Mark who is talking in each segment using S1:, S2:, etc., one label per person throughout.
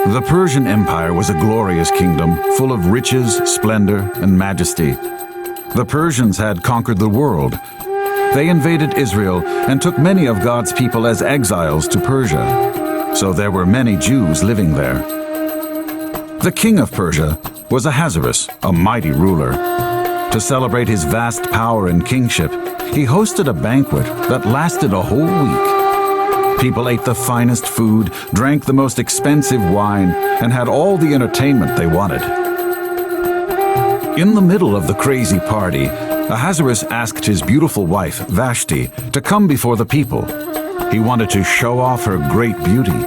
S1: The Persian Empire was a glorious kingdom, full of riches, splendor, and majesty. The Persians had conquered the world. They invaded Israel and took many of God's people as exiles to Persia. So there were many Jews living there. The king of Persia was Ahasuerus, a mighty ruler. To celebrate his vast power and kingship, he hosted a banquet that lasted a whole week. People ate the finest food, drank the most expensive wine, and had all the entertainment they wanted. In the middle of the crazy party, Ahasuerus asked his beautiful wife, Vashti, to come before the people. He wanted to show off her great beauty.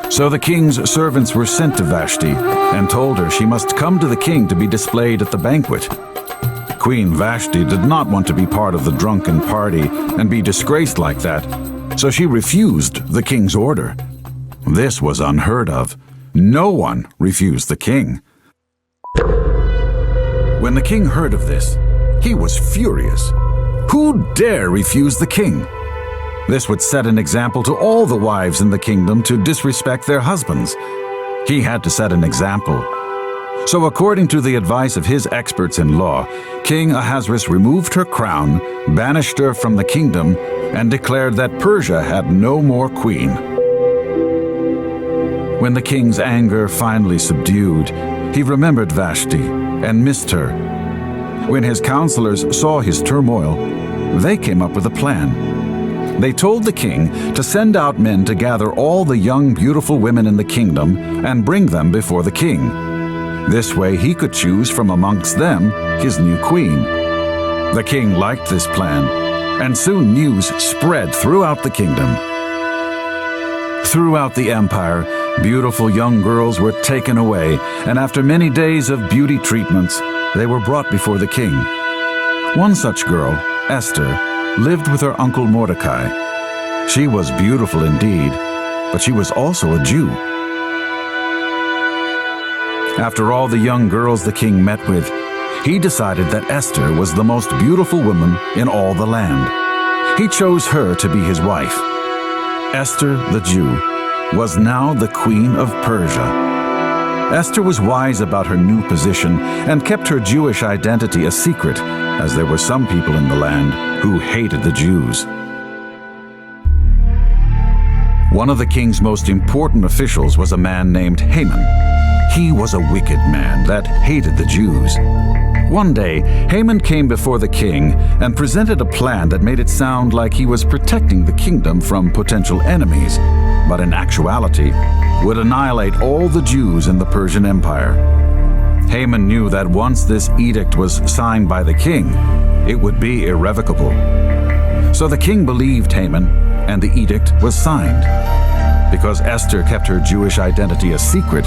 S1: So the king's servants were sent to Vashti and told her she must come to the king to be displayed at the banquet. Queen Vashti did not want to be part of the drunken party and be disgraced like that, so she refused the king's order. This was unheard of. No one refused the king. When the king heard of this, he was furious. Who dare refuse the king? This would set an example to all the wives in the kingdom to disrespect their husbands. He had to set an example. So according to the advice of his experts in law, King Ahasuerus removed her crown, banished her from the kingdom, and declared that Persia had no more queen. When the king's anger finally subdued, he remembered Vashti and missed her. When his counselors saw his turmoil, they came up with a plan. They told the king to send out men to gather all the young, beautiful women in the kingdom and bring them before the king. This way he could choose from amongst them his new queen. The king liked this plan, and soon news spread throughout the kingdom. Throughout the empire, beautiful young girls were taken away, and after many days of beauty treatments, they were brought before the king. One such girl, Esther, lived with her uncle Mordecai. She was beautiful indeed, but she was also a Jew. After all the young girls the king met with, he decided that Esther was the most beautiful woman in all the land. He chose her to be his wife. Esther, the Jew, was now the queen of Persia. Esther was wise about her new position and kept her Jewish identity a secret, as there were some people in the land who hated the Jews. One of the king's most important officials was a man named Haman. He was a wicked man that hated the Jews. One day, Haman came before the king and presented a plan that made it sound like he was protecting the kingdom from potential enemies, but in actuality would annihilate all the Jews in the Persian Empire. Haman knew that once this edict was signed by the king, it would be irrevocable. So the king believed Haman, and the edict was signed. Because Esther kept her Jewish identity a secret,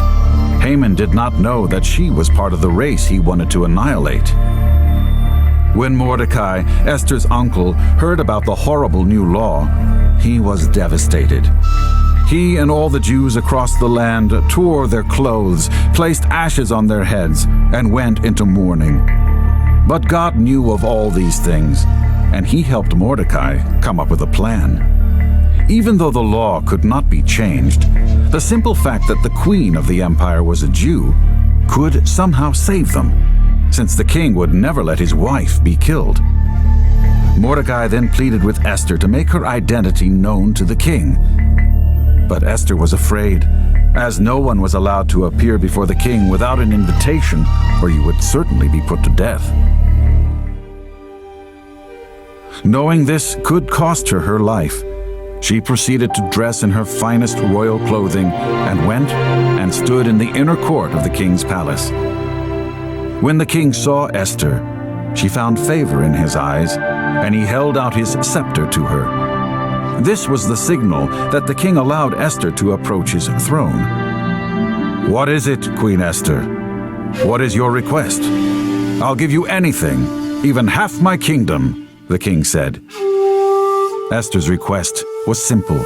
S1: Haman did not know that she was part of the race he wanted to annihilate. When Mordecai, Esther's uncle, heard about the horrible new law, he was devastated. He and all the Jews across the land tore their clothes, placed ashes on their heads, and went into mourning. But God knew of all these things, and he helped Mordecai come up with a plan. Even though the law could not be changed, the simple fact that the queen of the empire was a Jew could somehow save them, since the king would never let his wife be killed. Mordecai then pleaded with Esther to make her identity known to the king. But Esther was afraid, as no one was allowed to appear before the king without an invitation, or you would certainly be put to death. Knowing this could cost her her life, she proceeded to dress in her finest royal clothing and went and stood in the inner court of the king's palace. When the king saw Esther, she found favor in his eyes, and he held out his scepter to her. This was the signal that the king allowed Esther to approach his throne. "What is it, Queen Esther? What is your request? I'll give you anything, even half my kingdom," the king said. Esther's request was simple.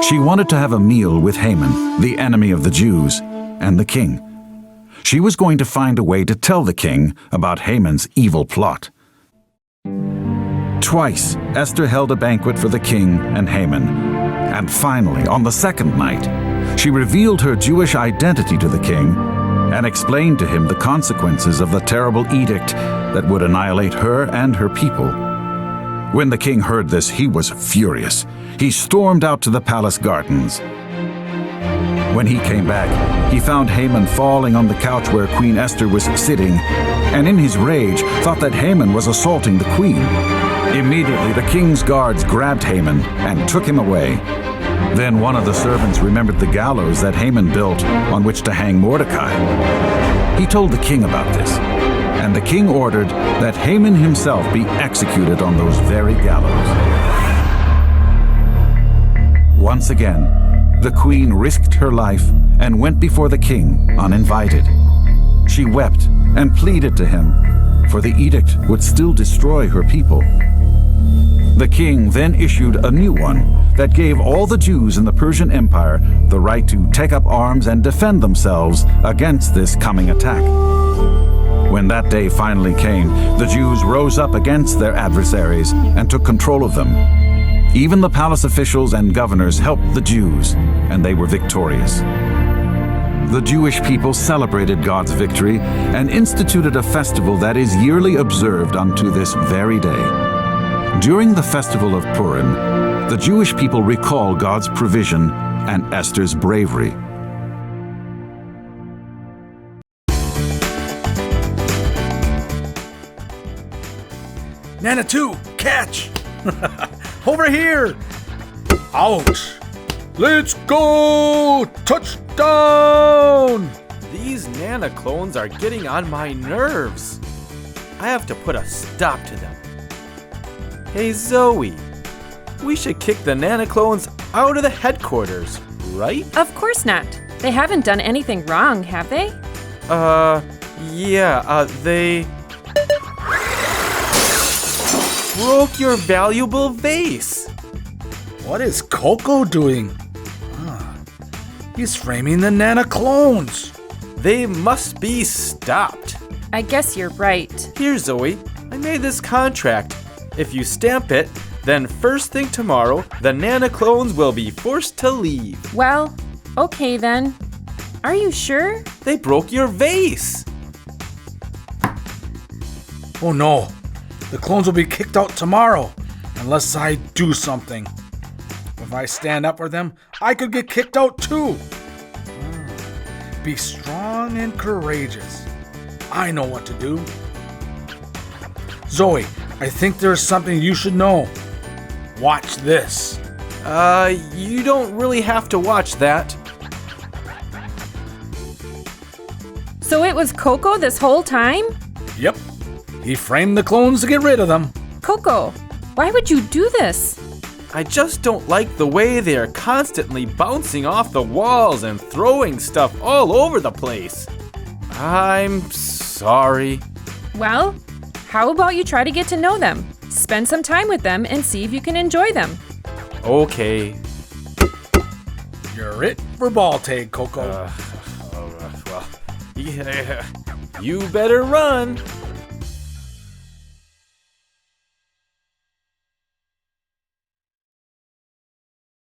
S1: She wanted to have a meal with Haman, the enemy of the Jews, and the king. She was going to find a way to tell the king about Haman's evil plot. Twice, Esther held a banquet for the king and Haman. And finally, on the second night, she revealed her Jewish identity to the king and explained to him the consequences of the terrible edict that would annihilate her and her people. When the king heard this, he was furious. He stormed out to the palace gardens. When he came back, he found Haman falling on the couch where Queen Esther was sitting, and in his rage thought that Haman was assaulting the queen. Immediately the king's guards grabbed Haman and took him away. Then one of the servants remembered the gallows that Haman built on which to hang Mordecai. He told the king about this, and the king ordered that Haman himself be executed on those very gallows. Once again, the queen risked her life and went before the king uninvited. She wept and pleaded to him, for the edict would still destroy her people. The king then issued a new one that gave all the Jews in the Persian Empire the right to take up arms and defend themselves against this coming attack. When that day finally came, the Jews rose up against their adversaries and took control of them. Even the palace officials and governors helped the Jews, and they were victorious. The Jewish people celebrated God's victory and instituted a festival that is yearly observed unto this very day. During the festival of Purim, the Jewish people recall God's provision and Esther's bravery.
S2: Nana 2, catch! Over here! Ouch! Let's go! Touchdown!
S3: These Nana clones are getting on my nerves. I have to put a stop to them. Hey Zoe, we should kick the Nana clones out of the headquarters, right?
S4: Of course not. They haven't done anything wrong, have they?
S3: They broke your valuable vase.
S2: What is Coco doing? He's framing the Nana clones.
S3: They must be stopped.
S4: I guess you're right.
S3: Here, Zoe, I made this contract. If you stamp it, then first thing tomorrow, the Nana clones will be forced to leave.
S4: Well, okay then. Are you sure?
S3: They broke your vase.
S2: Oh no, the clones will be kicked out tomorrow unless I do something. If I stand up for them, I could get kicked out too. Be strong and courageous. I know what to do. Zoe, I think there's something you should know. Watch this.
S3: You don't really have to watch that.
S4: So it was Coco this whole time?
S2: Yep, he framed the clones to get rid of them.
S4: Coco, why would you do this?
S3: I just don't like the way they are constantly bouncing off the walls and throwing stuff all over the place. I'm sorry.
S4: Well, how about you try to get to know them? Spend some time with them and see if you can enjoy them.
S3: Okay.
S2: You're it for ball tag, Coco.
S3: Well, yeah, you better run.